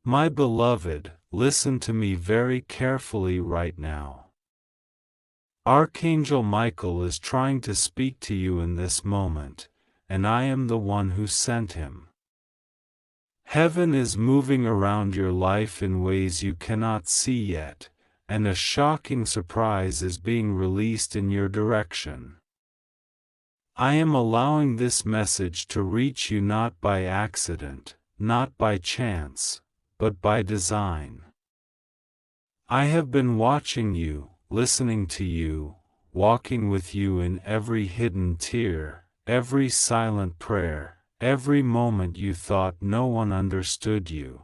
My beloved, listen to me very carefully right now. Archangel Michael is trying to speak to you in this moment, and I am the one who sent him. Heaven is moving around your life in ways you cannot see yet, and a shocking surprise is being released in your direction. I am allowing this message to reach you not by accident, not by chance, but by design. I have been watching you, listening to you, walking with you in every hidden tear, every silent prayer, every moment you thought no one understood you.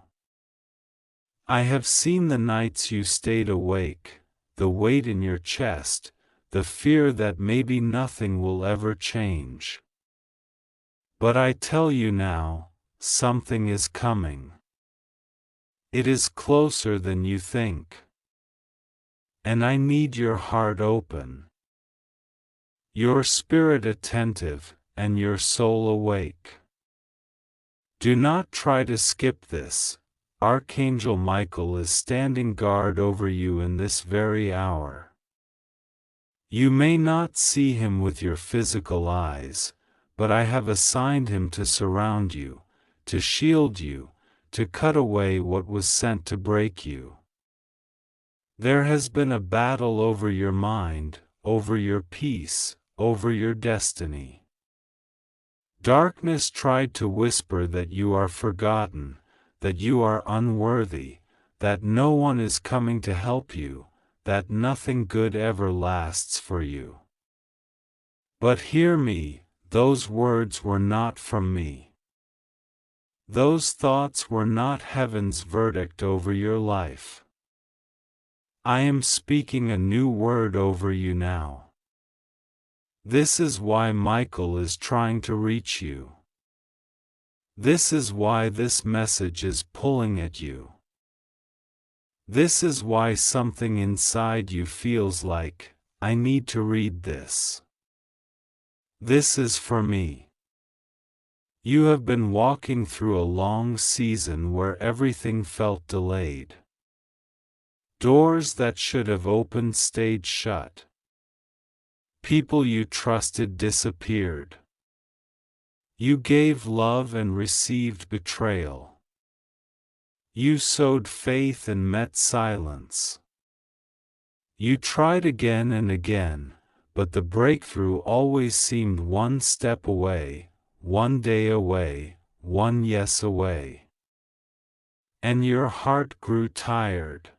I have seen the nights you stayed awake, the weight in your chest, the fear that maybe nothing will ever change. But I tell you now, something is coming. It is closer than you think. And I need your heart open, your spirit attentive, and your soul awake. Do not try to skip this. Archangel Michael is standing guard over you in this very hour. You may not see him with your physical eyes, but I have assigned him to surround you, to shield you, to cut away what was sent to break you. There has been a battle over your mind, over your peace, over your destiny. Darkness tried to whisper that you are forgotten, that you are unworthy, that no one is coming to help you, that nothing good ever lasts for you. But hear me, those words were not from me. Those thoughts were not heaven's verdict over your life. I am speaking a new word over you now. This is why Michael is trying to reach you. This is why this message is pulling at you. This is why something inside you feels like, I need to read this. This is for me. You have been walking through a long season where everything felt delayed. Doors that should have opened stayed shut. People you trusted disappeared. You gave love and received betrayal. You sowed faith and met silence. You tried again and again, but the breakthrough always seemed one step away, one day away, one yes away. And your heart grew tired.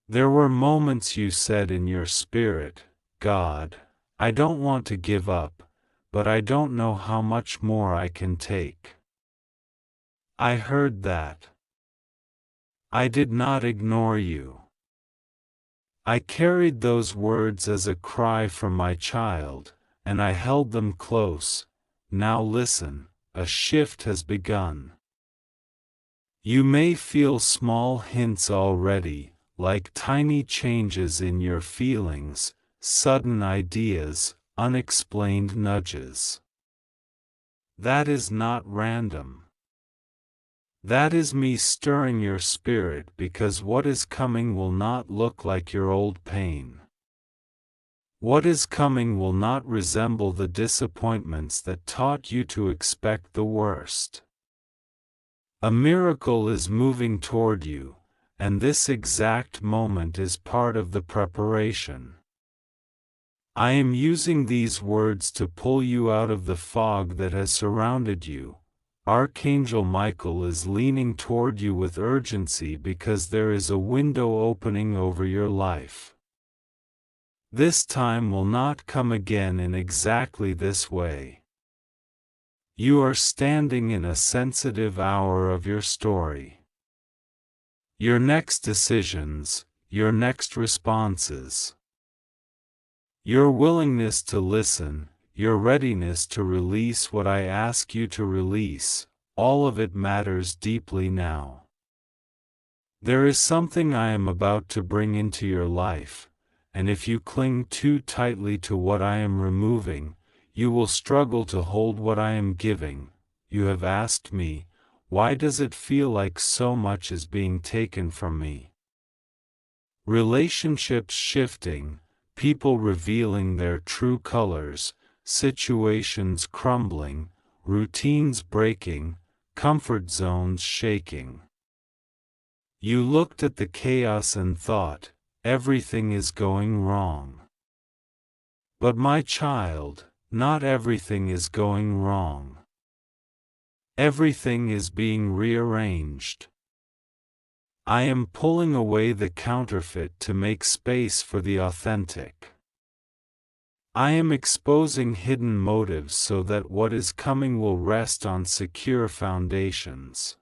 There were moments you said in your spirit, God, I don't want to give up, but I don't know how much more I can take. I heard that. I did not ignore you. I carried those words as a cry from my child, and I held them close. Now listen, a shift has begun. You may feel small hints already, like tiny changes in your feelings, sudden ideas, unexplained nudges. That is not random. That is me stirring your spirit because what is coming will not look like your old pain. What is coming will not resemble the disappointments that taught you to expect the worst. A miracle is moving toward you, and this exact moment is part of the preparation. I am using these words to pull you out of the fog that has surrounded you. Archangel Michael is leaning toward you with urgency because there is a window opening over your life. This time will not come again in exactly this way. You are standing in a sensitive hour of your story. Your next decisions, your next responses. Your willingness to listen, your readiness to release what I ask you to release, all of it matters deeply now. There is something I am about to bring into your life, and if you cling too tightly to what I am removing, you will struggle to hold what I am giving. You have asked me, Why does it feel like so much is being taken from me? Relationships shifting, people revealing their true colors, situations crumbling, routines breaking, comfort zones shaking. You looked at the chaos and thought, everything is going wrong. But my child, not everything is going wrong. Everything is being rearranged. I am pulling away the counterfeit to make space for the authentic. I am exposing hidden motives so that what is coming will rest on secure foundations.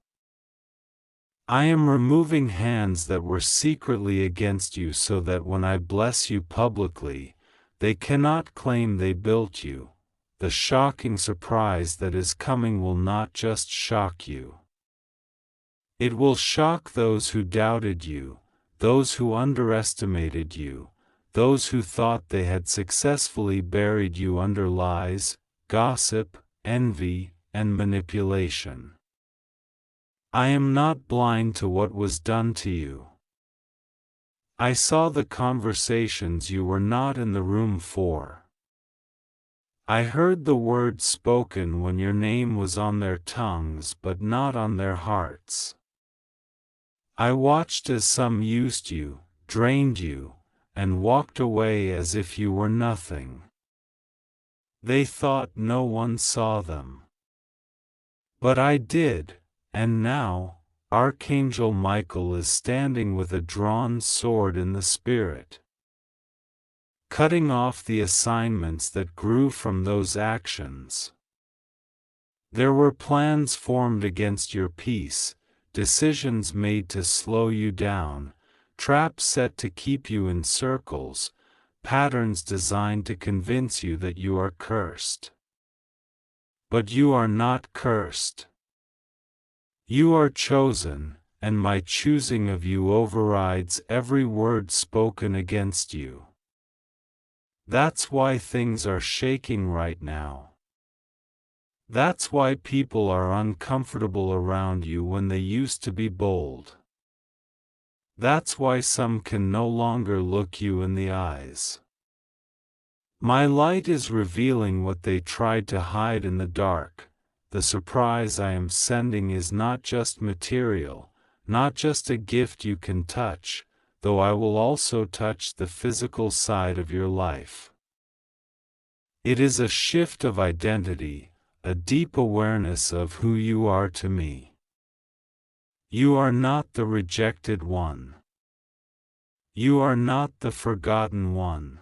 I am removing hands that were secretly against you so that when I bless you publicly, they cannot claim they built you. The shocking surprise that is coming will not just shock you. It will shock those who doubted you, those who underestimated you, those who thought they had successfully buried you under lies, gossip, envy, and manipulation. I am not blind to what was done to you. I saw the conversations you were not in the room for. I heard the words spoken when your name was on their tongues but not on their hearts. I watched as some used you, drained you, and walked away as if you were nothing. They thought no one saw them. But I did, and now, Archangel Michael is standing with a drawn sword in the spirit, cutting off the assignments that grew from those actions. There were plans formed against your peace, decisions made to slow you down, traps set to keep you in circles, patterns designed to convince you that you are cursed. But you are not cursed. You are chosen, and my choosing of you overrides every word spoken against you. That's why things are shaking right now. That's why people are uncomfortable around you when they used to be bold. That's why some can no longer look you in the eyes. My light is revealing what they tried to hide in the dark. The surprise I am sending is not just material, not just a gift you can touch, though I will also touch the physical side of your life. It is a shift of identity, a deep awareness of who you are to me. You are not the rejected one. You are not the forgotten one.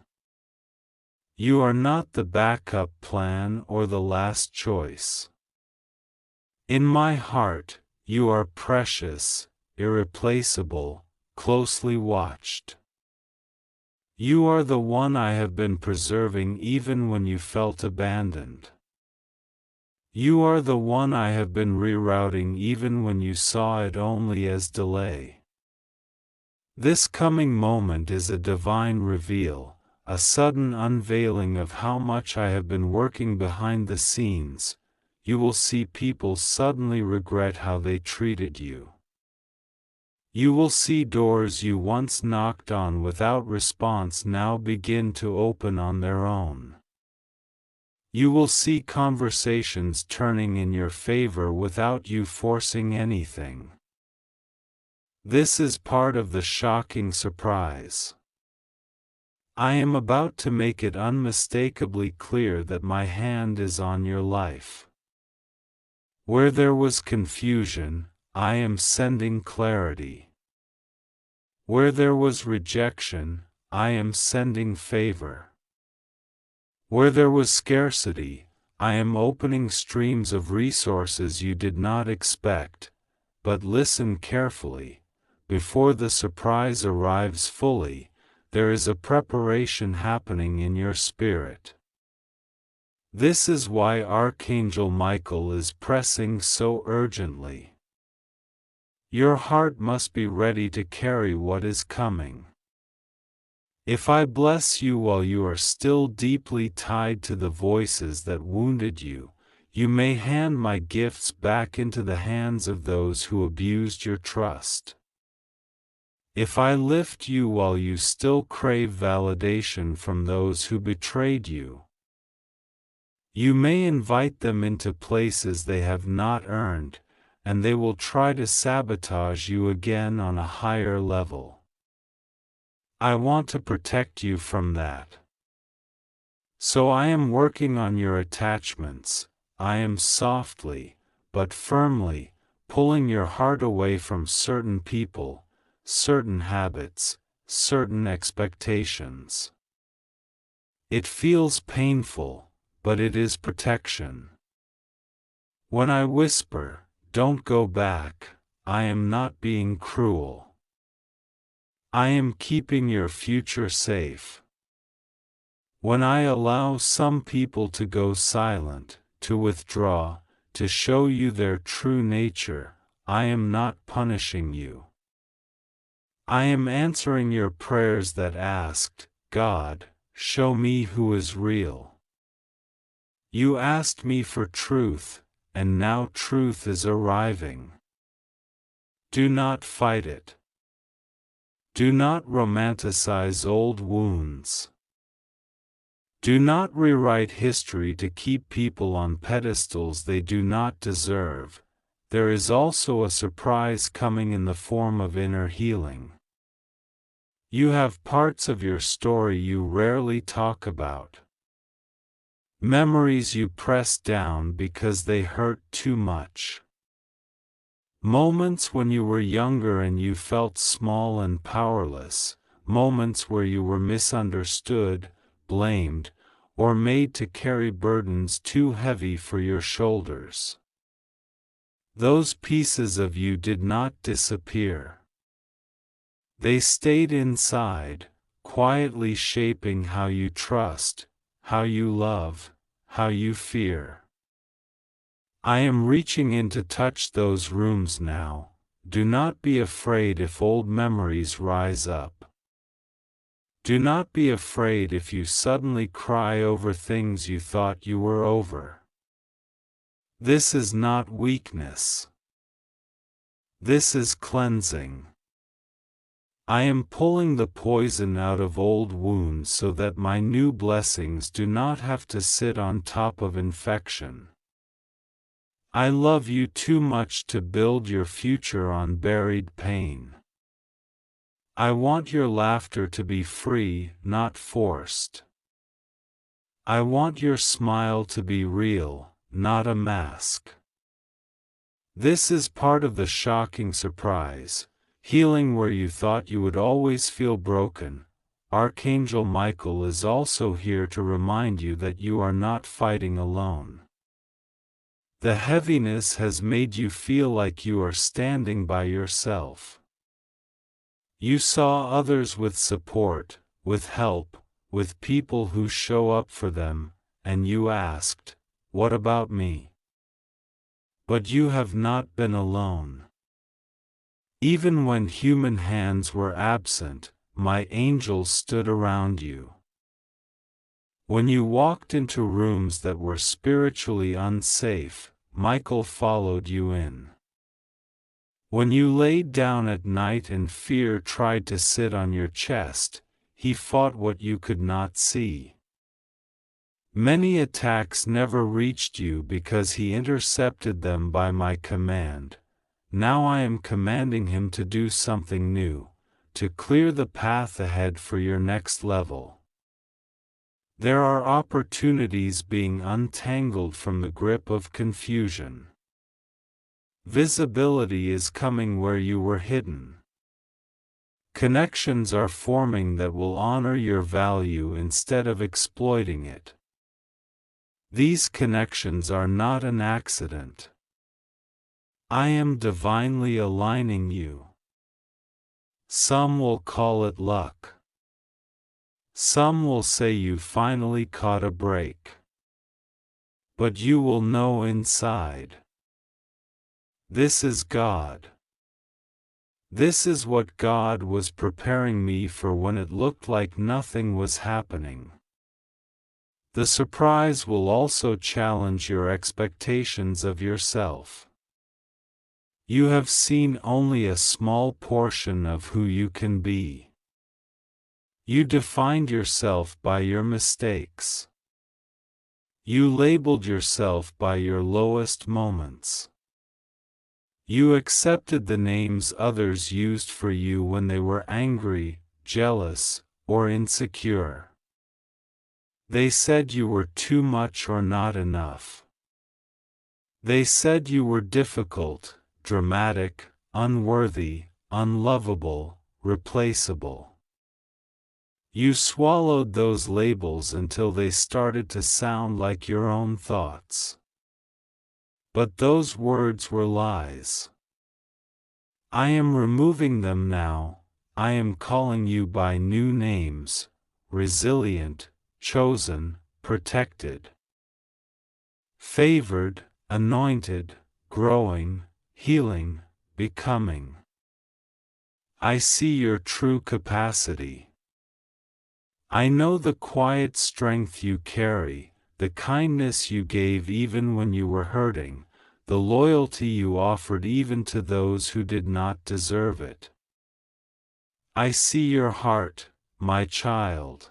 You are not the backup plan or the last choice. In my heart, you are precious, irreplaceable, closely watched. You are the one I have been preserving even when you felt abandoned. You are the one I have been rerouting even when you saw it only as delay. This coming moment is a divine reveal, a sudden unveiling of how much I have been working behind the scenes. You will see people suddenly regret how they treated you. You will see doors you once knocked on without response now begin to open on their own. You will see conversations turning in your favor without you forcing anything. This is part of the shocking surprise. I am about to make it unmistakably clear that my hand is on your life. Where there was confusion, I am sending clarity. Where there was rejection, I am sending favor. Where there was scarcity, I am opening streams of resources you did not expect. But listen carefully. Before the surprise arrives fully, there is a preparation happening in your spirit. This is why Archangel Michael is pressing so urgently. Your heart must be ready to carry what is coming. If I bless you while you are still deeply tied to the voices that wounded you, you may hand my gifts back into the hands of those who abused your trust. If I lift you while you still crave validation from those who betrayed you, you may invite them into places they have not earned, and they will try to sabotage you again on a higher level. I want to protect you from that. So I am working on your attachments. I am softly, but firmly, pulling your heart away from certain people, certain habits, certain expectations. It feels painful, but it is protection. When I whisper, "Don't go back," I am not being cruel. I am keeping your future safe. When I allow some people to go silent, to withdraw, to show you their true nature, I am not punishing you. I am answering your prayers that asked, "God, show me who is real." You asked me for truth, and now truth is arriving. Do not fight it. Do not romanticize old wounds. Do not rewrite history to keep people on pedestals they do not deserve. There is also a surprise coming in the form of inner healing. You have parts of your story you rarely talk about. Memories you press down because they hurt too much. Moments when you were younger and you felt small and powerless. Moments where you were misunderstood, blamed, or made to carry burdens too heavy for your shoulders. Those pieces of you did not disappear. They stayed inside, quietly shaping how you trust, how you love, how you fear. I am reaching in to touch those rooms now. Do not be afraid if old memories rise up. Do not be afraid if you suddenly cry over things you thought you were over. This is not weakness. This is cleansing. I am pulling the poison out of old wounds so that my new blessings do not have to sit on top of infection. I love you too much to build your future on buried pain. I want your laughter to be free, not forced. I want your smile to be real, not a mask. This is part of the shocking surprise, healing where you thought you would always feel broken. Archangel Michael is also here to remind you that you are not fighting alone. The heaviness has made you feel like you are standing by yourself. You saw others with support, with help, with people who show up for them, and you asked, "What about me?" But you have not been alone. Even when human hands were absent, my angels stood around you. When you walked into rooms that were spiritually unsafe, Michael followed you in. When you laid down at night and fear tried to sit on your chest, he fought what you could not see. Many attacks never reached you because he intercepted them by my command. Now I am commanding him to do something new, to clear the path ahead for your next level. There are opportunities being untangled from the grip of confusion. Visibility is coming where you were hidden. Connections are forming that will honor your value instead of exploiting it. These connections are not an accident. I am divinely aligning you. Some will call it luck. Some will say you finally caught a break. But you will know inside. This is God. This is what God was preparing me for when it looked like nothing was happening. The surprise will also challenge your expectations of yourself. You have seen only a small portion of who you can be. You defined yourself by your mistakes. You labeled yourself by your lowest moments. You accepted the names others used for you when they were angry, jealous, or insecure. They said you were too much or not enough. They said you were difficult, dramatic, unworthy, unlovable, replaceable. You swallowed those labels until they started to sound like your own thoughts. But those words were lies. I am removing them now. I am calling you by new names: resilient, chosen, protected, favored, anointed, growing, healing, becoming. I see your true capacity. I know the quiet strength you carry, the kindness you gave even when you were hurting, the loyalty you offered even to those who did not deserve it. I see your heart, my child.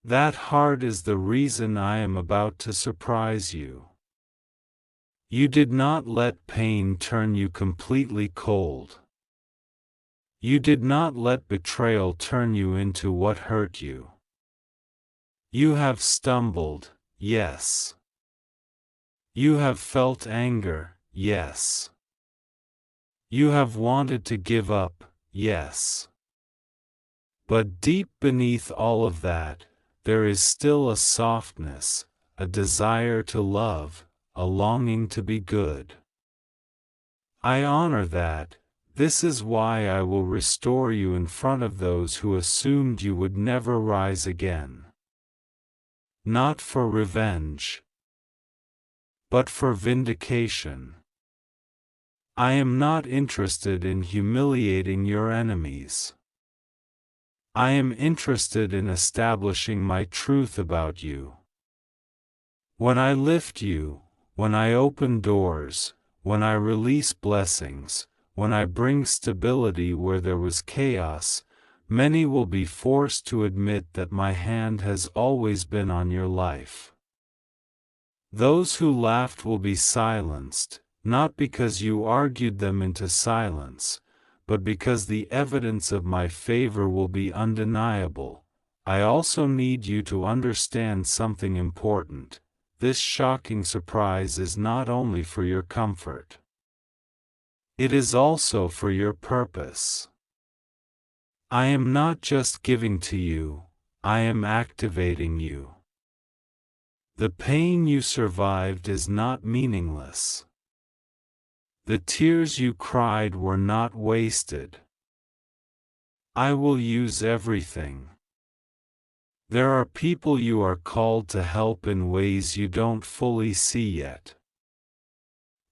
That heart is the reason I am about to surprise you. You did not let pain turn you completely cold. You did not let betrayal turn you into what hurt you. You have stumbled, yes. You have felt anger, yes. You have wanted to give up, yes. But deep beneath all of that, there is still a softness, a desire to love, a longing to be good. I honor that. This is why I will restore you in front of those who assumed you would never rise again. Not for revenge, but for vindication. I am not interested in humiliating your enemies. I am interested in establishing my truth about you. When I lift you, when I open doors, when I release blessings, when I bring stability where there was chaos, many will be forced to admit that my hand has always been on your life. Those who laughed will be silenced, not because you argued them into silence, but because the evidence of my favor will be undeniable. I also need you to understand something important. This shocking surprise is not only for your comfort. It is also for your purpose. I am not just giving to you, I am activating you. The pain you survived is not meaningless. The tears you cried were not wasted. I will use everything. There are people you are called to help in ways you don't fully see yet.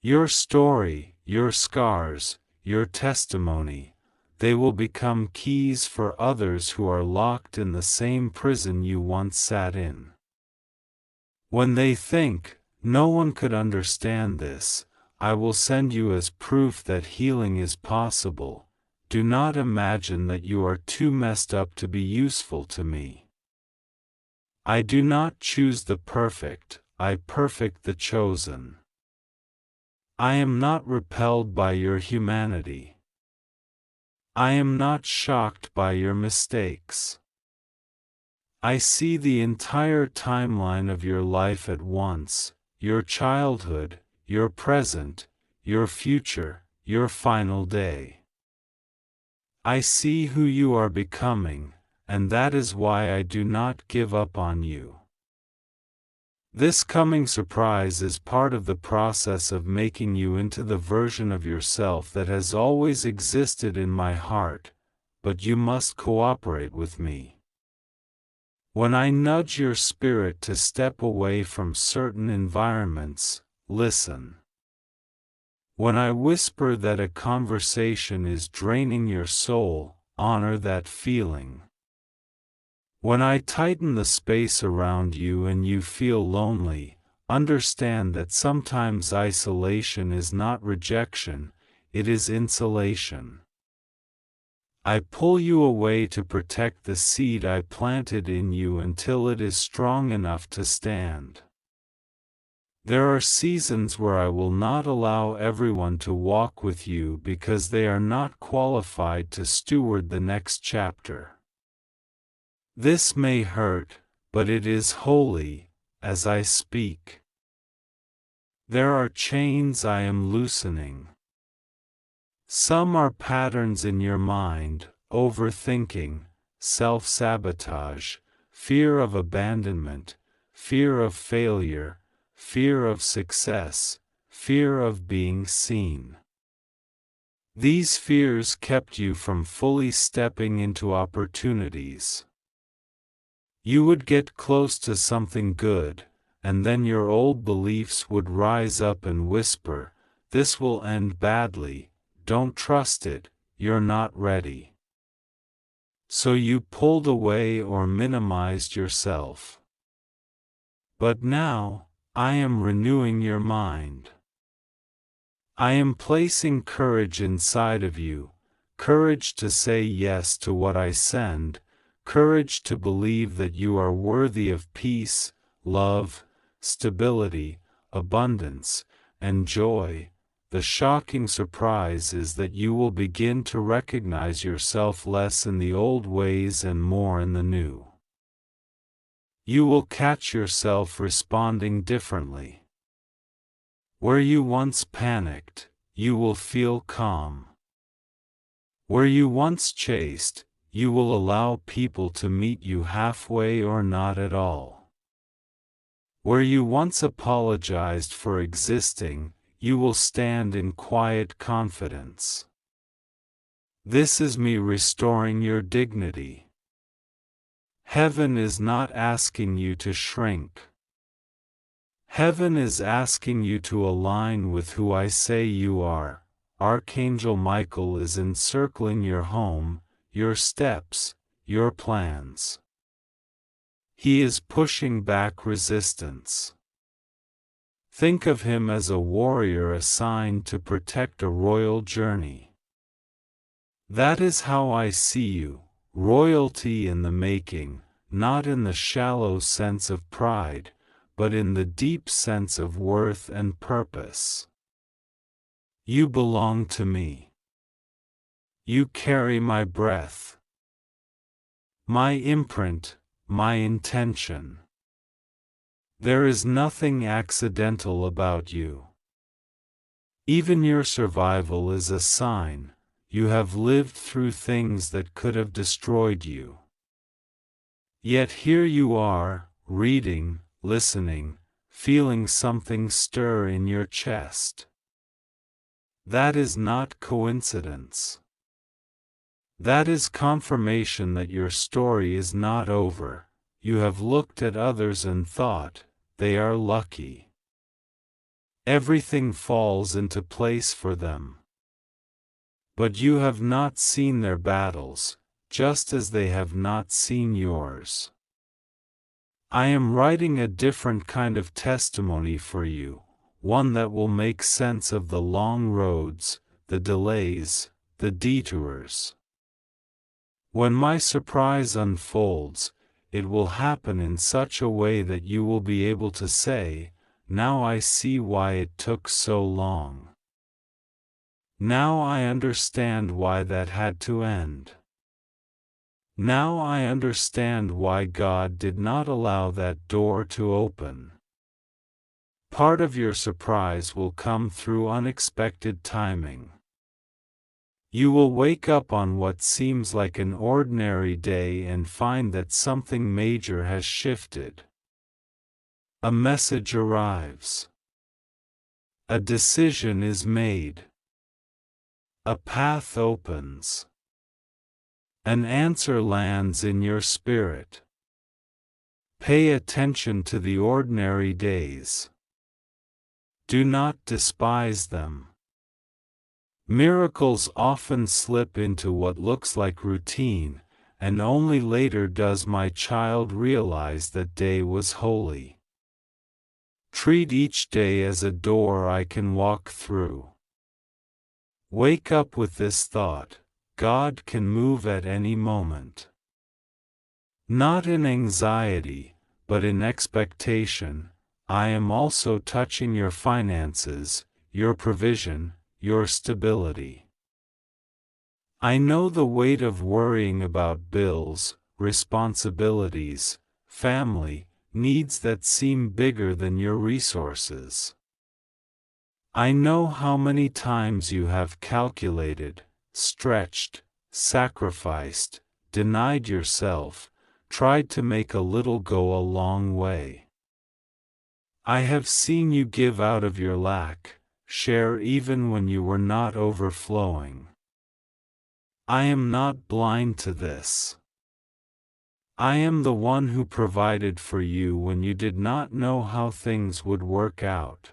Your story, your scars, your testimony, they will become keys for others who are locked in the same prison you once sat in. When they think, no one could understand this, I will send you as proof that healing is possible. Do not imagine that you are too messed up to be useful to me. I do not choose the perfect, I perfect the chosen. I am not repelled by your humanity. I am not shocked by your mistakes. I see the entire timeline of your life at once, your childhood, your present, your future, your final day. I see who you are becoming, and that is why I do not give up on you. This coming surprise is part of the process of making you into the version of yourself that has always existed in my heart, but you must cooperate with me. When I nudge your spirit to step away from certain environments, listen. When I whisper that a conversation is draining your soul, honor that feeling. When I tighten the space around you and you feel lonely, understand that sometimes isolation is not rejection, it is insulation. I pull you away to protect the seed I planted in you until it is strong enough to stand. There are seasons where I will not allow everyone to walk with you because they are not qualified to steward the next chapter. This may hurt, but it is holy, as I speak. There are chains I am loosening. Some are patterns in your mind, overthinking, self-sabotage, fear of abandonment, fear of failure, fear of success, fear of being seen. These fears kept you from fully stepping into opportunities. You would get close to something good, and then your old beliefs would rise up and whisper, "This will end badly, don't trust it, you're not ready." So you pulled away or minimized yourself. But now, I am renewing your mind. I am placing courage inside of you, courage to say yes to what I send, courage to believe that you are worthy of peace, love, stability, abundance, and joy. The shocking surprise is that you will begin to recognize yourself less in the old ways and more in the new. You will catch yourself responding differently. Where you once panicked, you will feel calm. Where you once chased, you will allow people to meet you halfway or not at all. Where you once apologized for existing, you will stand in quiet confidence. This is me restoring your dignity. Heaven is not asking you to shrink. Heaven is asking you to align with who I say you are. Archangel Michael is encircling your home, your steps, your plans. He is pushing back resistance. Think of him as a warrior assigned to protect a royal journey. That is how I see you. Royalty in the making, not in the shallow sense of pride, but in the deep sense of worth and purpose. You belong to me. You carry my breath, my imprint, my intention. There is nothing accidental about you. Even your survival is a sign. You have lived through things that could have destroyed you. Yet here you are, reading, listening, feeling something stir in your chest. That is not coincidence. That is confirmation that your story is not over. You have looked at others and thought, they are lucky. Everything falls into place for them. But you have not seen their battles, just as they have not seen yours. I am writing a different kind of testimony for you, one that will make sense of the long roads, the delays, the detours. When my surprise unfolds, it will happen in such a way that you will be able to say, "Now I see why it took so long. Now I understand why that had to end. Now I understand why God did not allow that door to open." Part of your surprise will come through unexpected timing. You will wake up on what seems like an ordinary day and find that something major has shifted. A message arrives. A decision is made. A path opens. An answer lands in your spirit. Pay attention to the ordinary days. Do not despise them. Miracles often slip into what looks like routine, and only later does my child realize that day was holy. Treat each day as a door I can walk through. Wake up with this thought: God can move at any moment. Not in anxiety, but in expectation. I am also touching your finances, your provision, your stability. I know the weight of worrying about bills, responsibilities, family, needs that seem bigger than your resources. I know how many times you have calculated, stretched, sacrificed, denied yourself, tried to make a little go a long way. I have seen you give out of your lack, share even when you were not overflowing. I am not blind to this. I am the one who provided for you when you did not know how things would work out.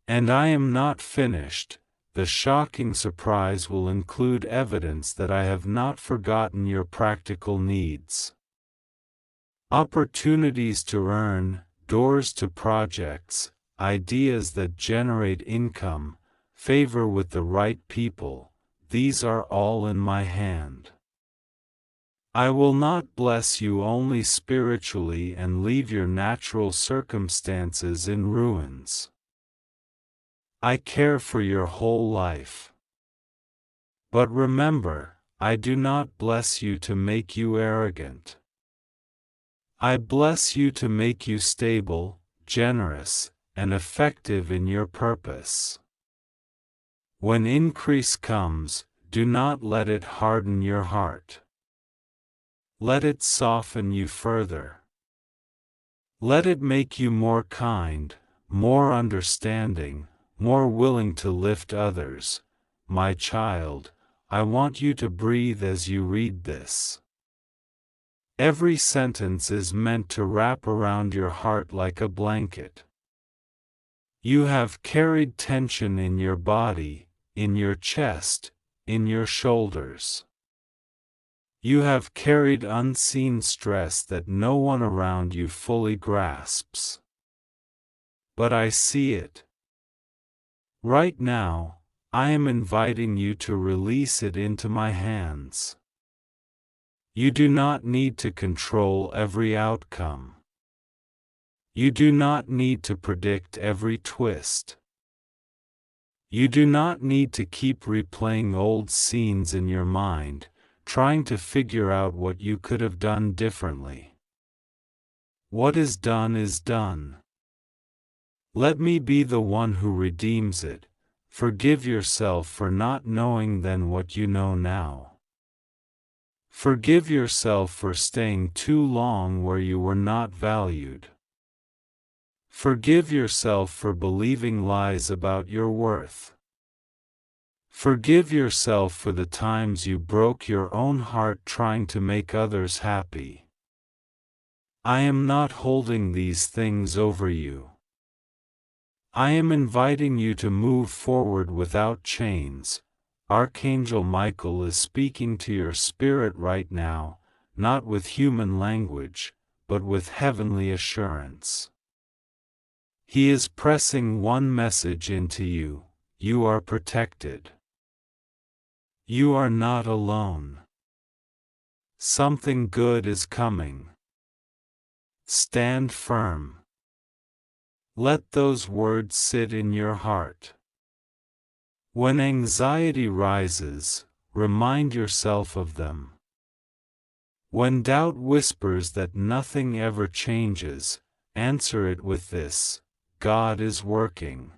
And I am not finished. The shocking surprise will include evidence that I have not forgotten your practical needs. Opportunities to earn, doors to projects, ideas that generate income, favor with the right people, these are all in my hand. I will not bless you only spiritually and leave your natural circumstances in ruins. I care for your whole life. But remember, I do not bless you to make you arrogant. I bless you to make you stable, generous, and effective in your purpose. When increase comes, do not let it harden your heart. Let it soften you further. Let it make you more kind, more understanding, more willing to lift others. My child, I want you to breathe as you read this. Every sentence is meant to wrap around your heart like a blanket. You have carried tension in your body, in your chest, in your shoulders. You have carried unseen stress that no one around you fully grasps. But I see it. Right now, I am inviting you to release it into my hands. You do not need to control every outcome. You do not need to predict every twist. You do not need to keep replaying old scenes in your mind, trying to figure out what you could have done differently. What is done is done. Let me be the one who redeems it. Forgive yourself for not knowing then what you know now. Forgive yourself for staying too long where you were not valued. Forgive yourself for believing lies about your worth. Forgive yourself for the times you broke your own heart trying to make others happy. I am not holding these things over you. I am inviting you to move forward without chains. Archangel Michael is speaking to your spirit right now, not with human language, but with heavenly assurance. He is pressing one message into you: you are protected. You are not alone. Something good is coming. Stand firm. Let those words sit in your heart. When anxiety rises, remind yourself of them. When doubt whispers that nothing ever changes, answer it with this: God is working.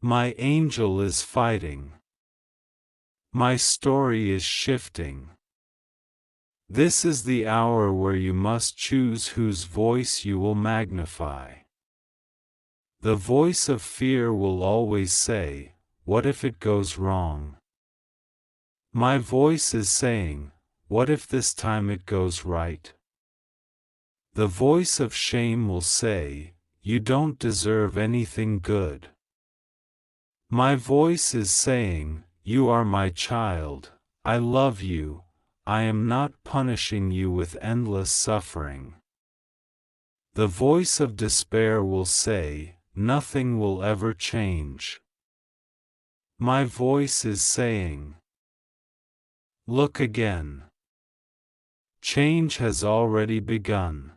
My angel is fighting. My story is shifting. This is the hour where you must choose whose voice you will magnify. The voice of fear will always say, "What if it goes wrong?" My voice is saying, "What if this time it goes right?" The voice of shame will say, "You don't deserve anything good." My voice is saying, "You are my child, I love you, I am not punishing you with endless suffering. The voice of despair will say, nothing will ever change. My voice is saying, look again. Change has already begun.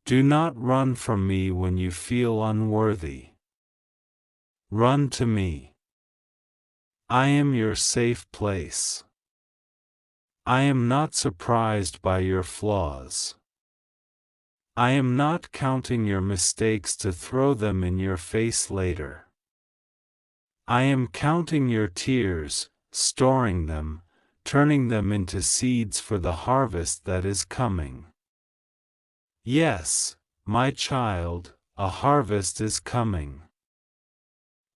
Do not run from me when you feel unworthy. Run to me. I am your safe place. I am not surprised by your flaws. I am not counting your mistakes to throw them in your face later. I am counting your tears, storing them, turning them into seeds for the harvest that is coming. Yes, my child, a harvest is coming.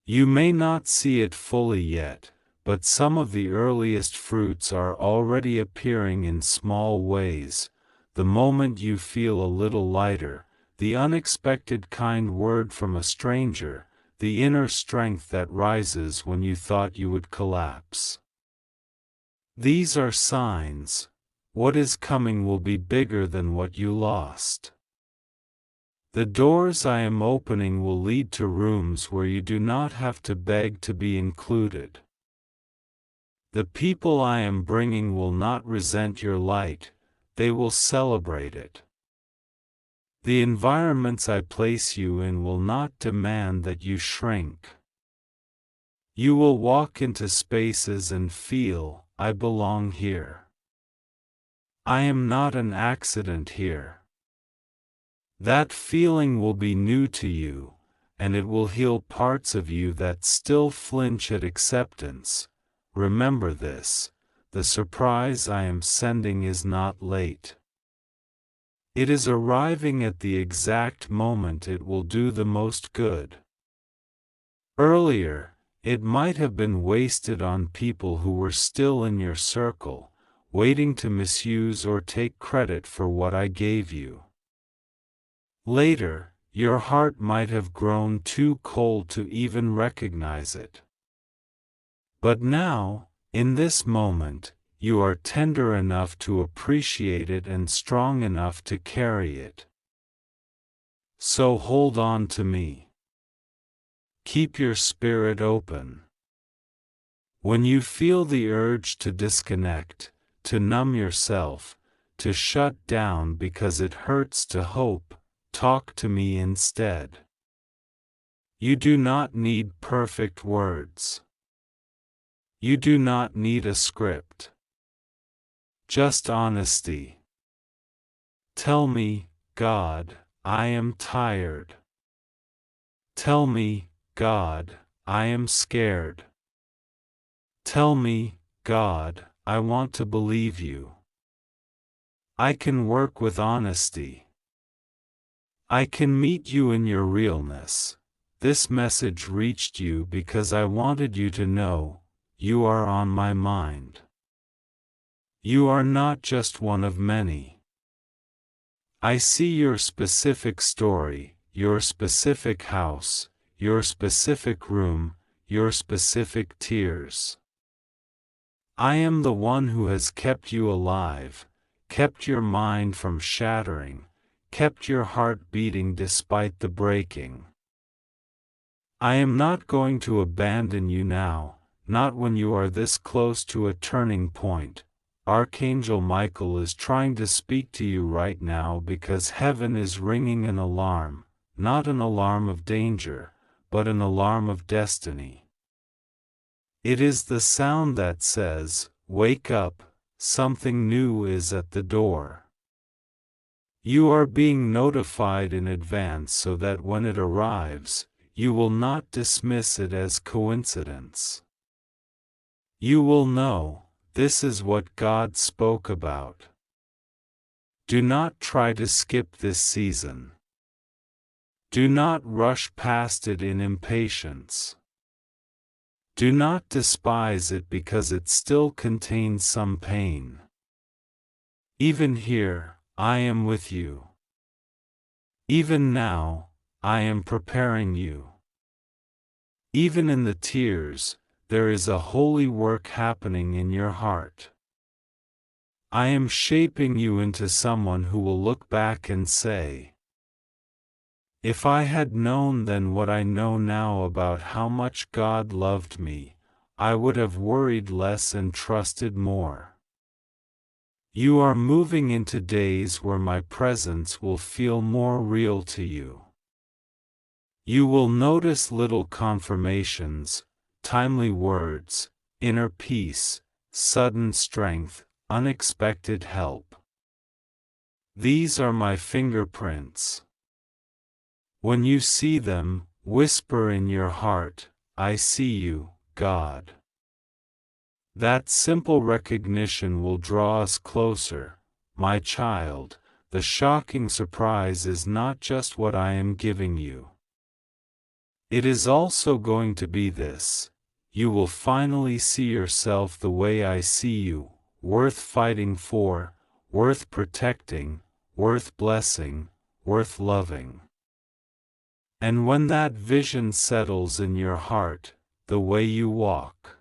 You may not see it fully yet, but some of the earliest fruits are already appearing in small ways. The moment you feel a little lighter, the unexpected kind word from a stranger, the inner strength that rises when you thought you would collapse. These are signs. What is coming will be bigger than what you lost. The doors I am opening will lead to rooms where you do not have to beg to be included. The people I am bringing will not resent your light, they will celebrate it. The environments I place you in will not demand that you shrink. You will walk into spaces and feel, I belong here. I am not an accident here. That feeling will be new to you, and it will heal parts of you that still flinch at acceptance. Remember this, the surprise I am sending is not late. It is arriving at the exact moment it will do the most good. Earlier, it might have been wasted on people who were still in your circle, waiting to misuse or take credit for what I gave you. Later, your heart might have grown too cold to even recognize it. But now, in this moment, you are tender enough to appreciate it and strong enough to carry it. So hold on to me. Keep your spirit open. When you feel the urge to disconnect, to numb yourself, to shut down because it hurts to hope, talk to me instead. You do not need perfect words. You do not need a script. Just honesty. Tell me, God, I am tired. Tell me, God, I am scared. Tell me, God, I want to believe you. I can work with honesty. I can meet you in your realness. This message reached you because I wanted you to know, you are on my mind. You are not just one of many. I see your specific story, your specific house, your specific room, your specific tears. I am the one who has kept you alive, kept your mind from shattering, kept your heart beating despite the breaking. I am not going to abandon you now, not when you are this close to a turning point. Archangel Michael is trying to speak to you right now because heaven is ringing an alarm, not an alarm of danger, but an alarm of destiny. It is the sound that says, wake up, something new is at the door. You are being notified in advance so that when it arrives, you will not dismiss it as coincidence. You will know, this is what God spoke about. Do not try to skip this season. Do not rush past it in impatience. Do not despise it because it still contains some pain. Even here, I am with you. Even now, I am preparing you. Even in the tears, there is a holy work happening in your heart. I am shaping you into someone who will look back and say, "If I had known then what I know now about how much God loved me, I would have worried less and trusted more." You are moving into days where my presence will feel more real to you. You will notice little confirmations, timely words, inner peace, sudden strength, unexpected help. These are my fingerprints. When you see them, whisper in your heart, "I see you, God." That simple recognition will draw us closer. My child, the shocking surprise is not just what I am giving you. It is also going to be this: you will finally see yourself the way I see you, worth fighting for, worth protecting, worth blessing, worth loving. And when that vision settles in your heart, the way you walk,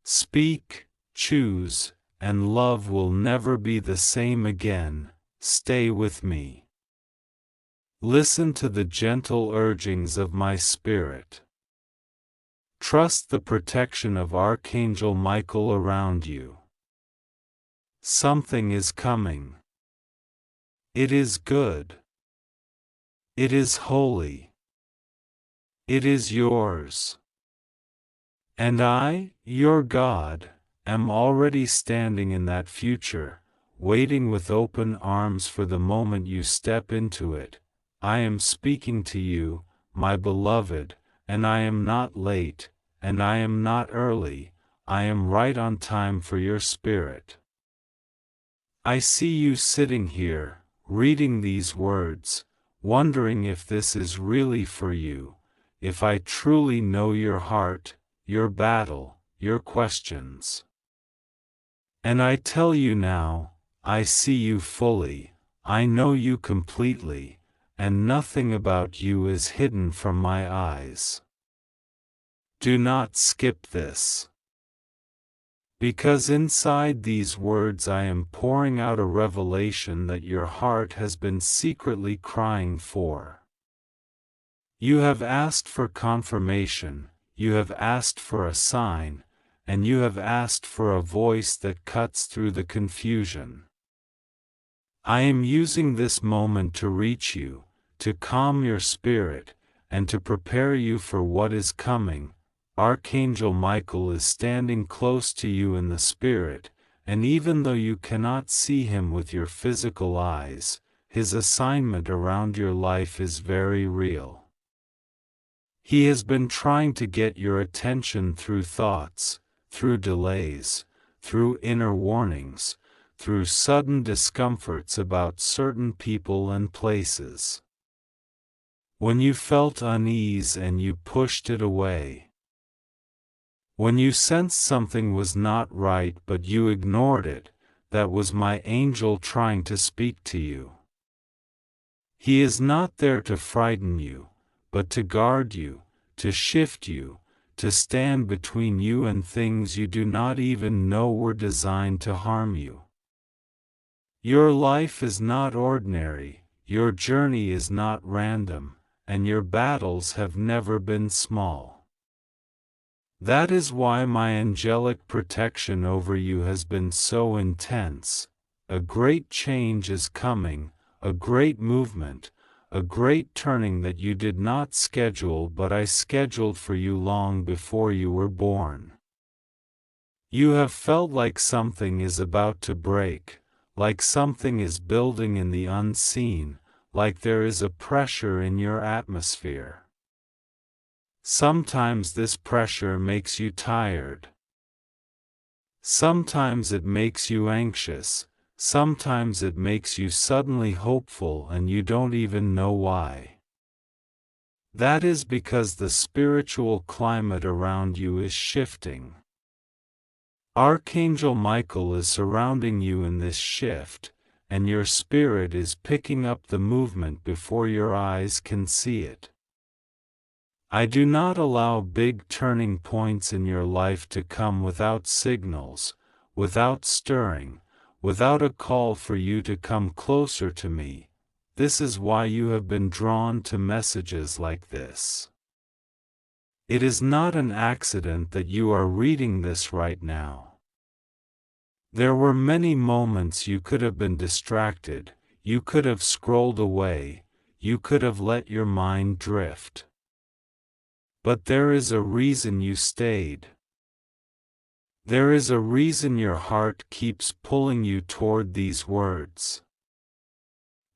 speak, choose, and love will never be the same again. Stay with me. Listen to the gentle urgings of my spirit. Trust the protection of Archangel Michael around you. Something is coming. It is good. It is holy. It is yours. And I, your God, am already standing in that future, waiting with open arms for the moment you step into it. I am speaking to you, my beloved, and I am not late, and I am not early, I am right on time for your spirit. I see you sitting here, reading these words, wondering if this is really for you, if I truly know your heart, your battle, your questions. And I tell you now, I see you fully, I know you completely, and nothing about you is hidden from my eyes. Do not skip this. Because inside these words I am pouring out a revelation that your heart has been secretly crying for. You have asked for confirmation, you have asked for a sign, and you have asked for a voice that cuts through the confusion. I am using this moment to reach you, to calm your spirit, and to prepare you for what is coming. Archangel Michael is standing close to you in the spirit, and even though you cannot see him with your physical eyes, his assignment around your life is very real. He has been trying to get your attention through thoughts, through delays, through inner warnings, through sudden discomforts about certain people and places. When you felt unease and you pushed it away. When you sensed something was not right but you ignored it, that was my angel trying to speak to you. He is not there to frighten you, but to guard you, to shift you, to stand between you and things you do not even know were designed to harm you. Your life is not ordinary, your journey is not random, and your battles have never been small. That is why my angelic protection over you has been so intense. A great change is coming, a great movement, a great turning that you did not schedule but I scheduled for you long before you were born. You have felt like something is about to break, like something is building in the unseen, like there is a pressure in your atmosphere. Sometimes this pressure makes you tired. Sometimes it makes you anxious, sometimes it makes you suddenly hopeful and you don't even know why. That is because the spiritual climate around you is shifting. Archangel Michael is surrounding you in this shift, and your spirit is picking up the movement before your eyes can see it. I do not allow big turning points in your life to come without signals, without stirring, without a call for you to come closer to me. This is why you have been drawn to messages like this. It is not an accident that you are reading this right now. There were many moments you could have been distracted, you could have scrolled away, you could have let your mind drift. But there is a reason you stayed. There is a reason your heart keeps pulling you toward these words.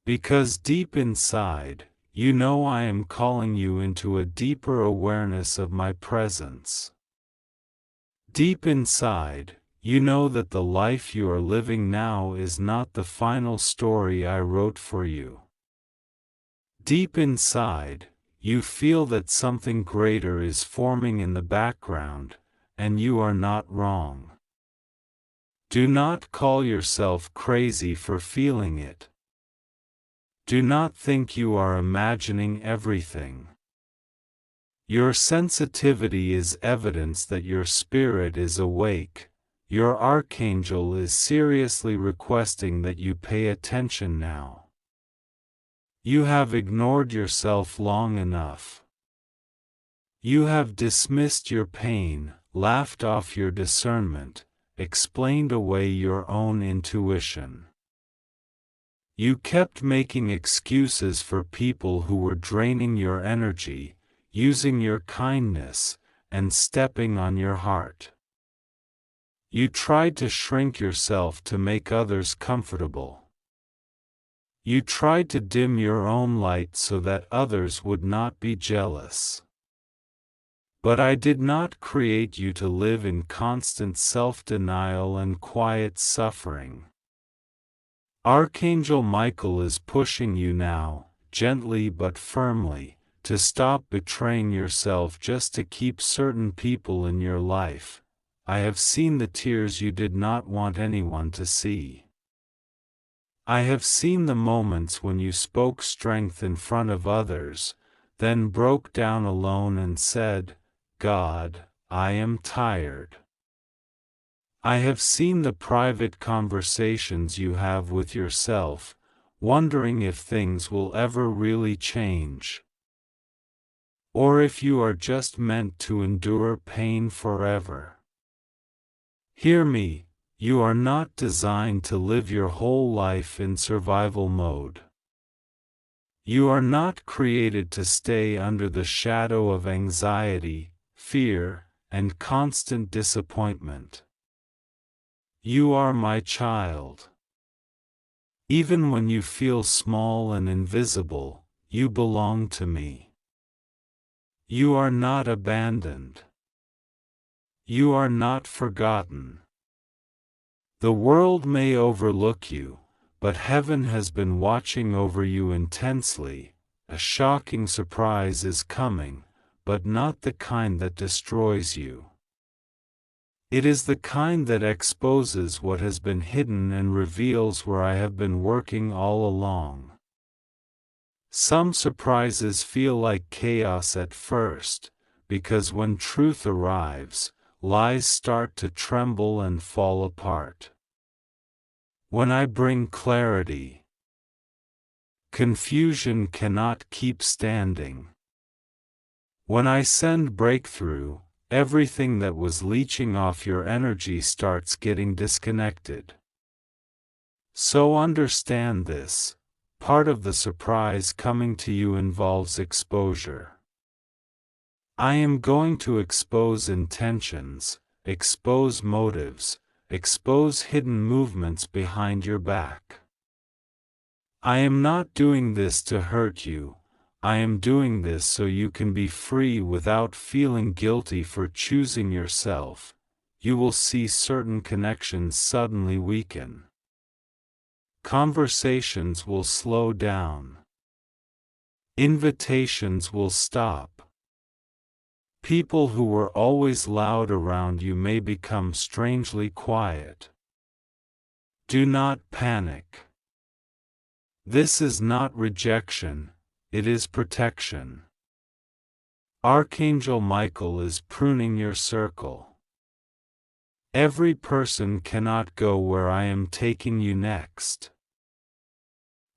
Because deep inside, you know I am calling you into a deeper awareness of my presence. Deep inside, you know that the life you are living now is not the final story I wrote for you. Deep inside, you feel that something greater is forming in the background, and you are not wrong. Do not call yourself crazy for feeling it. Do not think you are imagining everything. Your sensitivity is evidence that your spirit is awake. Your Archangel is seriously requesting that you pay attention now. You have ignored yourself long enough. You have dismissed your pain, laughed off your discernment, explained away your own intuition. You kept making excuses for people who were draining your energy, using your kindness, and stepping on your heart. You tried to shrink yourself to make others comfortable. You tried to dim your own light so that others would not be jealous. But I did not create you to live in constant self-denial and quiet suffering. Archangel Michael is pushing you now, gently but firmly, to stop betraying yourself just to keep certain people in your life. I have seen the tears you did not want anyone to see. I have seen the moments when you spoke strength in front of others, then broke down alone and said, "God, I am tired." I have seen the private conversations you have with yourself, wondering if things will ever really change. Or if you are just meant to endure pain forever. Hear me, you are not designed to live your whole life in survival mode. You are not created to stay under the shadow of anxiety, fear, and constant disappointment. You are my child. Even when you feel small and invisible, you belong to me. You are not abandoned. You are not forgotten. The world may overlook you, but heaven has been watching over you intensely. A shocking surprise is coming, but not the kind that destroys you. It is the kind that exposes what has been hidden and reveals where I have been working all along. Some surprises feel like chaos at first, because when truth arrives, lies start to tremble and fall apart. When I bring clarity, confusion cannot keep standing. When I send breakthrough, everything that was leeching off your energy starts getting disconnected. So understand this, part of the surprise coming to you involves exposure. I am going to expose intentions, expose motives, expose hidden movements behind your back. I am not doing this to hurt you. I am doing this so you can be free without feeling guilty for choosing yourself. You will see certain connections suddenly weaken. Conversations will slow down. Invitations will stop. People who were always loud around you may become strangely quiet. Do not panic. This is not rejection. It is protection. Archangel Michael is pruning your circle. Every person cannot go where I am taking you next.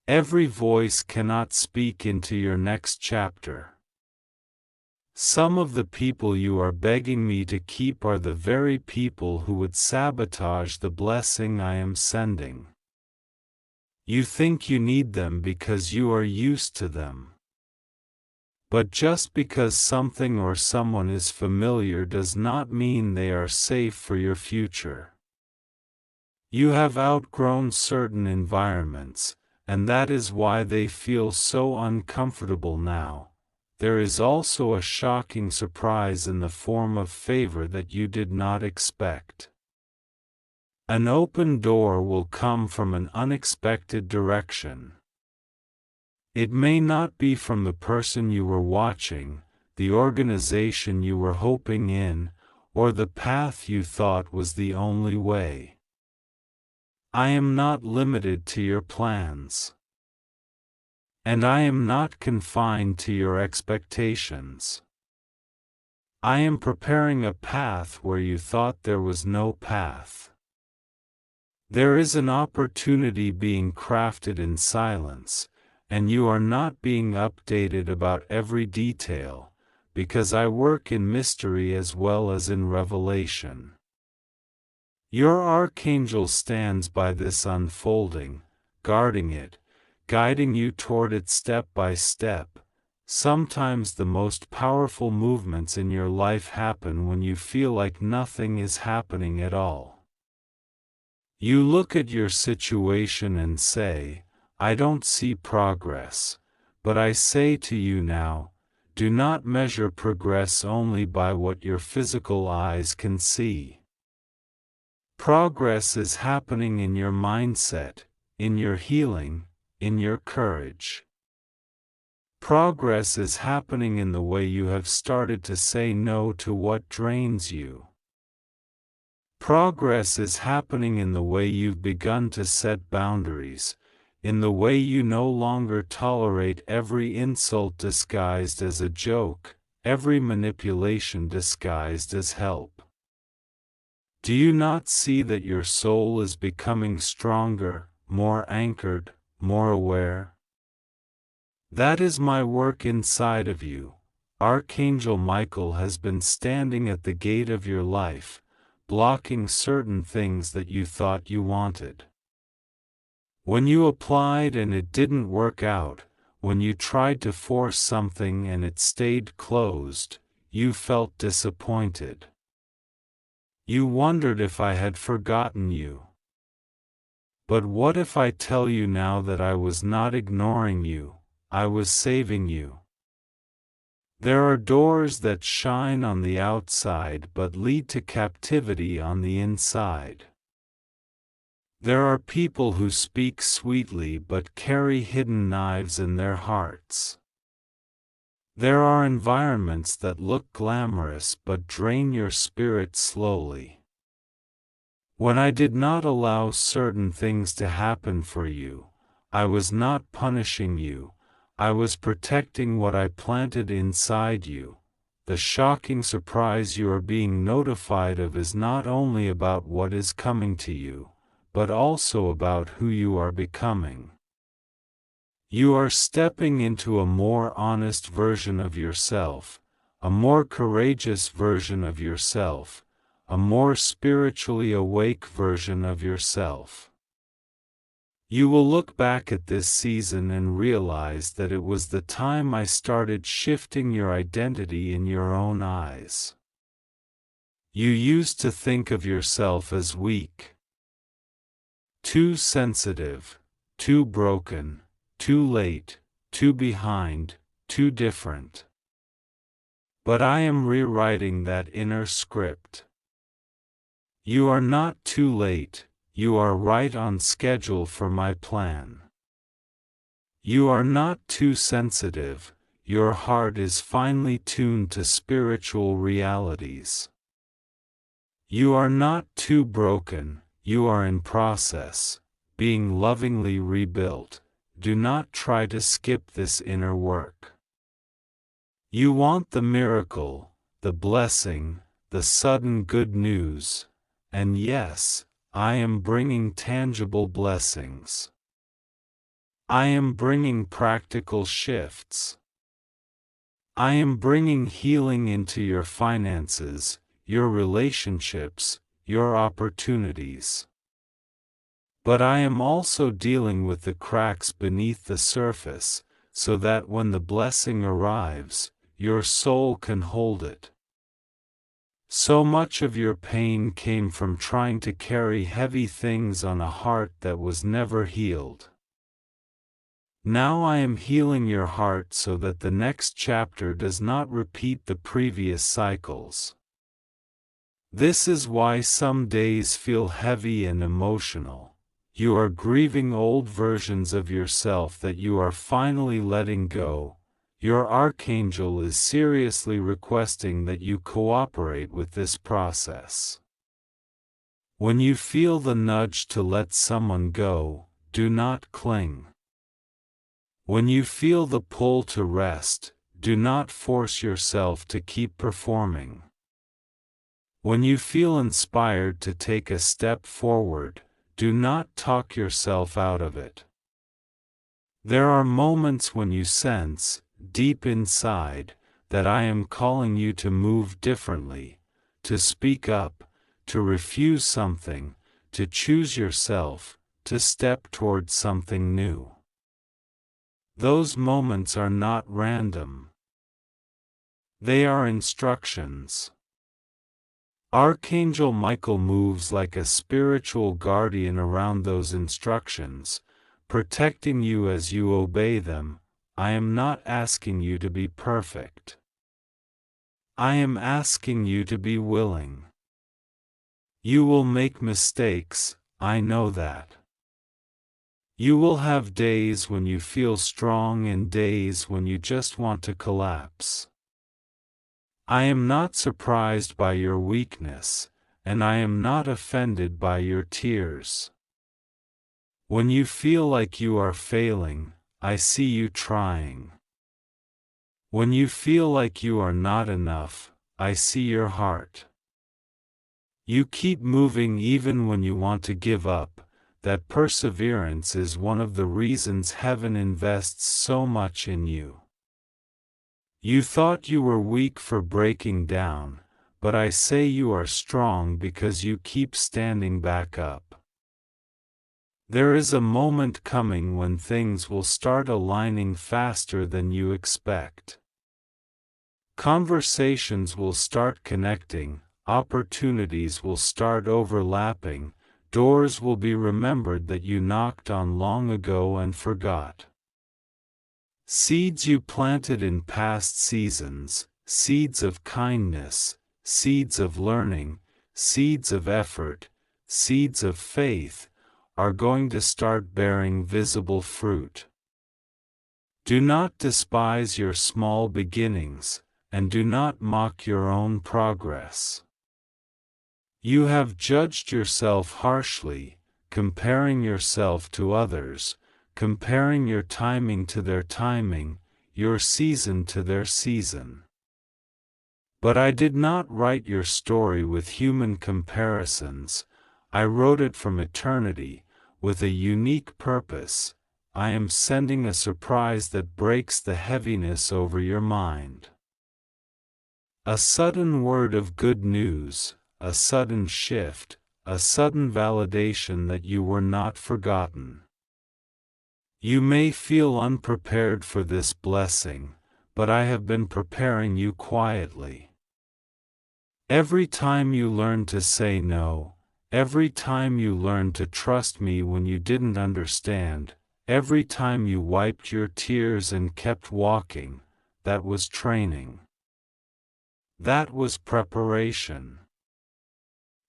Every voice cannot speak into your next chapter. Some of the people you are begging me to keep are the very people who would sabotage the blessing I am sending. You think you need them because you are used to them. But just because something or someone is familiar does not mean they are safe for your future. You have outgrown certain environments, and that is why they feel so uncomfortable now. There is also a shocking surprise in the form of favor that you did not expect. An open door will come from an unexpected direction. It may not be from the person you were watching, the organization you were hoping in, or the path you thought was the only way. I am not limited to your plans. And I am not confined to your expectations. I am preparing a path where you thought there was no path. There is an opportunity being crafted in silence, and you are not being updated about every detail, because I work in mystery as well as in revelation. Your Archangel stands by this unfolding, guarding it, guiding you toward it step by step. Sometimes the most powerful movements in your life happen when you feel like nothing is happening at all. You look at your situation and say, I don't see progress, but I say to you now, do not measure progress only by what your physical eyes can see. Progress is happening in your mindset, in your healing, in your courage. Progress is happening in the way you have started to say no to what drains you. Progress is happening in the way you've begun to set boundaries, in the way you no longer tolerate every insult disguised as a joke, every manipulation disguised as help. Do you not see that your soul is becoming stronger, more anchored, more aware? That is my work inside of you. Archangel Michael has been standing at the gate of your life, blocking certain things that you thought you wanted. When you applied and it didn't work out, when you tried to force something and it stayed closed, you felt disappointed. You wondered if I had forgotten you. But what if I tell you now that I was not ignoring you, I was saving you? There are doors that shine on the outside but lead to captivity on the inside. There are people who speak sweetly but carry hidden knives in their hearts. There are environments that look glamorous but drain your spirit slowly. When I did not allow certain things to happen for you, I was not punishing you, I was protecting what I planted inside you. The shocking surprise you are being notified of is not only about what is coming to you, but also about who you are becoming. You are stepping into a more honest version of yourself, a more courageous version of yourself, a more spiritually awake version of yourself. You will look back at this season and realize that it was the time I started shifting your identity in your own eyes. You used to think of yourself as weak, too sensitive, too broken, too late, too behind, too different. But I am rewriting that inner script. You are not too late, you are right on schedule for my plan. You are not too sensitive, your heart is finely tuned to spiritual realities. You are not too broken, you are in process, being lovingly rebuilt. Do not try to skip this inner work. You want the miracle, the blessing, the sudden good news, and yes, I am bringing tangible blessings. I am bringing practical shifts. I am bringing healing into your finances, your relationships, your opportunities. But I am also dealing with the cracks beneath the surface, so that when the blessing arrives, your soul can hold it. So much of your pain came from trying to carry heavy things on a heart that was never healed. Now I am healing your heart so that the next chapter does not repeat the previous cycles. This is why some days feel heavy and emotional. You are grieving old versions of yourself that you are finally letting go. Your Archangel is seriously requesting that you cooperate with this process. When you feel the nudge to let someone go, do not cling. When you feel the pull to rest, do not force yourself to keep performing. When you feel inspired to take a step forward, do not talk yourself out of it. There are moments when you sense, deep inside, that I am calling you to move differently, to speak up, to refuse something, to choose yourself, to step toward something new. Those moments are not random. They are instructions. Archangel Michael moves like a spiritual guardian around those instructions, protecting you as you obey them. I am not asking you to be perfect. I am asking you to be willing. You will make mistakes, I know that. You will have days when you feel strong and days when you just want to collapse. I am not surprised by your weakness, and I am not offended by your tears. When you feel like you are failing, I see you trying. When you feel like you are not enough, I see your heart. You keep moving even when you want to give up. That perseverance is one of the reasons heaven invests so much in you. You thought you were weak for breaking down, but I say you are strong because you keep standing back up. There is a moment coming when things will start aligning faster than you expect. Conversations will start connecting, opportunities will start overlapping, doors will be remembered that you knocked on long ago and forgot. Seeds you planted in past seasons, seeds of kindness, seeds of learning, seeds of effort, seeds of faith, are going to start bearing visible fruit. Do not despise your small beginnings, and do not mock your own progress. You have judged yourself harshly, comparing yourself to others, comparing your timing to their timing, your season to their season. But I did not write your story with human comparisons, I wrote it from eternity, with a unique purpose. I am sending a surprise that breaks the heaviness over your mind. A sudden word of good news, a sudden shift, a sudden validation that you were not forgotten. You may feel unprepared for this blessing, but I have been preparing you quietly. Every time you learn to say no, every time you learn to trust me when you didn't understand, every time you wiped your tears and kept walking, that was training. That was preparation.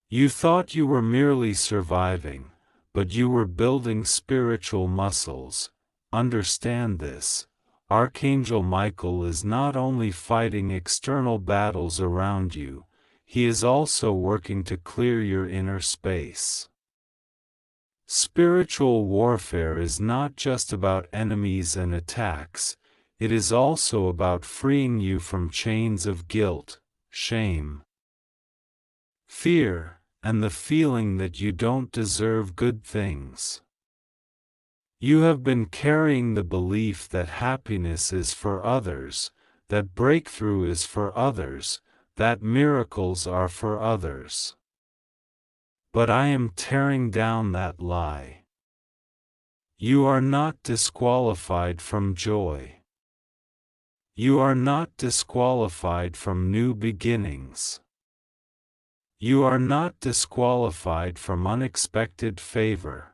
You thought you were merely surviving, but you were building spiritual muscles. Understand this. Archangel Michael is not only fighting external battles around you, he is also working to clear your inner space. Spiritual warfare is not just about enemies and attacks, it is also about freeing you from chains of guilt, shame, fear, and the feeling that you don't deserve good things. You have been carrying the belief that happiness is for others, that breakthrough is for others, that miracles are for others. But I am tearing down that lie. You are not disqualified from joy. You are not disqualified from new beginnings. You are not disqualified from unexpected favor.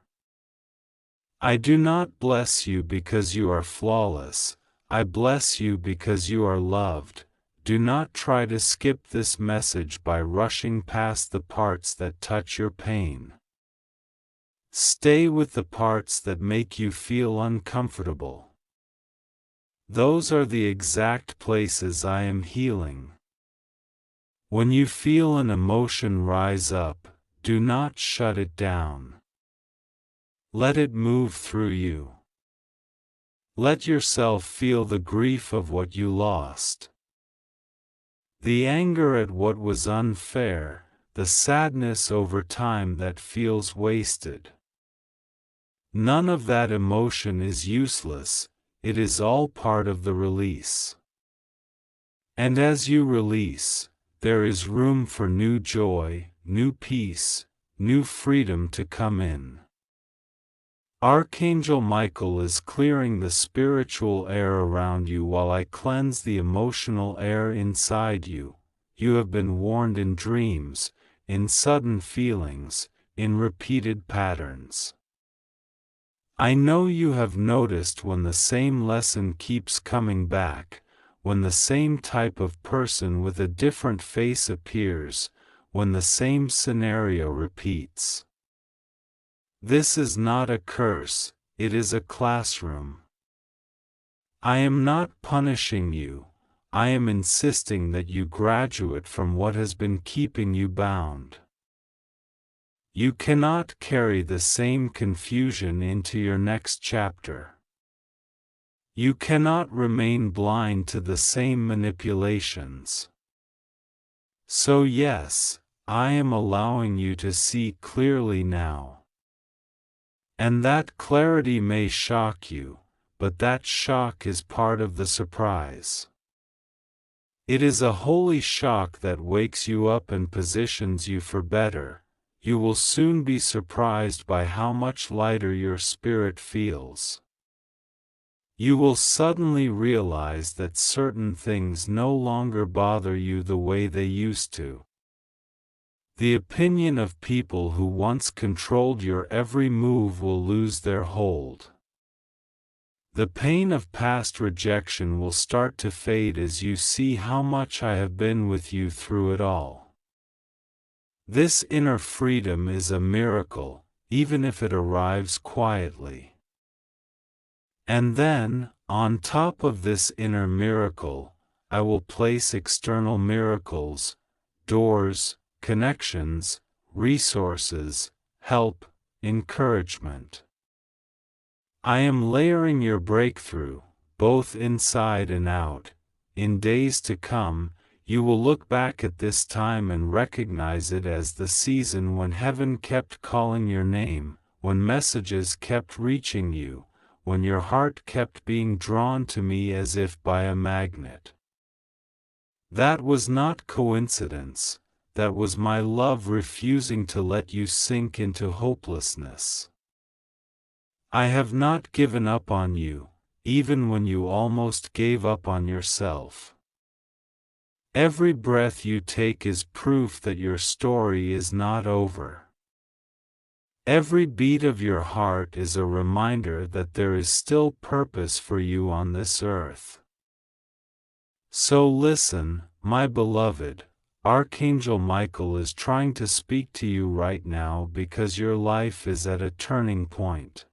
I do not bless you because you are flawless, I bless you because you are loved. Do not try to skip this message by rushing past the parts that touch your pain. Stay with the parts that make you feel uncomfortable. Those are the exact places I am healing. When you feel an emotion rise up, do not shut it down. Let it move through you. Let yourself feel the grief of what you lost. The anger at what was unfair, the sadness over time that feels wasted. None of that emotion is useless, it is all part of the release. And as you release, there is room for new joy, new peace, new freedom to come in. Archangel Michael is clearing the spiritual air around you while I cleanse the emotional air inside you. You have been warned in dreams, in sudden feelings, in repeated patterns. I know you have noticed when the same lesson keeps coming back, when the same type of person with a different face appears, when the same scenario repeats. This is not a curse, it is a classroom. I am not punishing you, I am insisting that you graduate from what has been keeping you bound. You cannot carry the same confusion into your next chapter. You cannot remain blind to the same manipulations. So yes, I am allowing you to see clearly now. And that clarity may shock you, but that shock is part of the surprise. It is a holy shock that wakes you up and positions you for better. You will soon be surprised by how much lighter your spirit feels. You will suddenly realize that certain things no longer bother you the way they used to. The opinion of people who once controlled your every move will lose their hold. The pain of past rejection will start to fade as you see how much I have been with you through it all. This inner freedom is a miracle, even if it arrives quietly. And then, on top of this inner miracle, I will place external miracles, doors, connections, resources, help, encouragement. I am layering your breakthrough, both inside and out. In days to come, you will look back at this time and recognize it as the season when heaven kept calling your name, when messages kept reaching you, when your heart kept being drawn to me as if by a magnet. That was not coincidence. That was my love refusing to let you sink into hopelessness. I have not given up on you, even when you almost gave up on yourself. Every breath you take is proof that your story is not over. Every beat of your heart is a reminder that there is still purpose for you on this earth. So listen, my beloved. Archangel Michael is trying to speak to you right now because your life is at a turning point.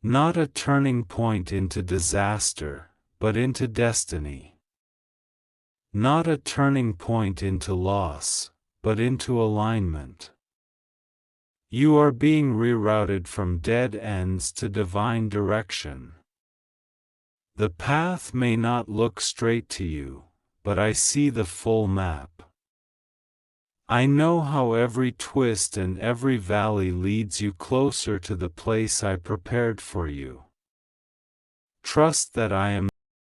Not a turning point into disaster, but into destiny. Not a turning point into loss, but into alignment. You are being rerouted from dead ends to divine direction. The path may not look straight to you, but I see the full map. I know how every twist and every valley leads you closer to the place I prepared for you. Trust that I am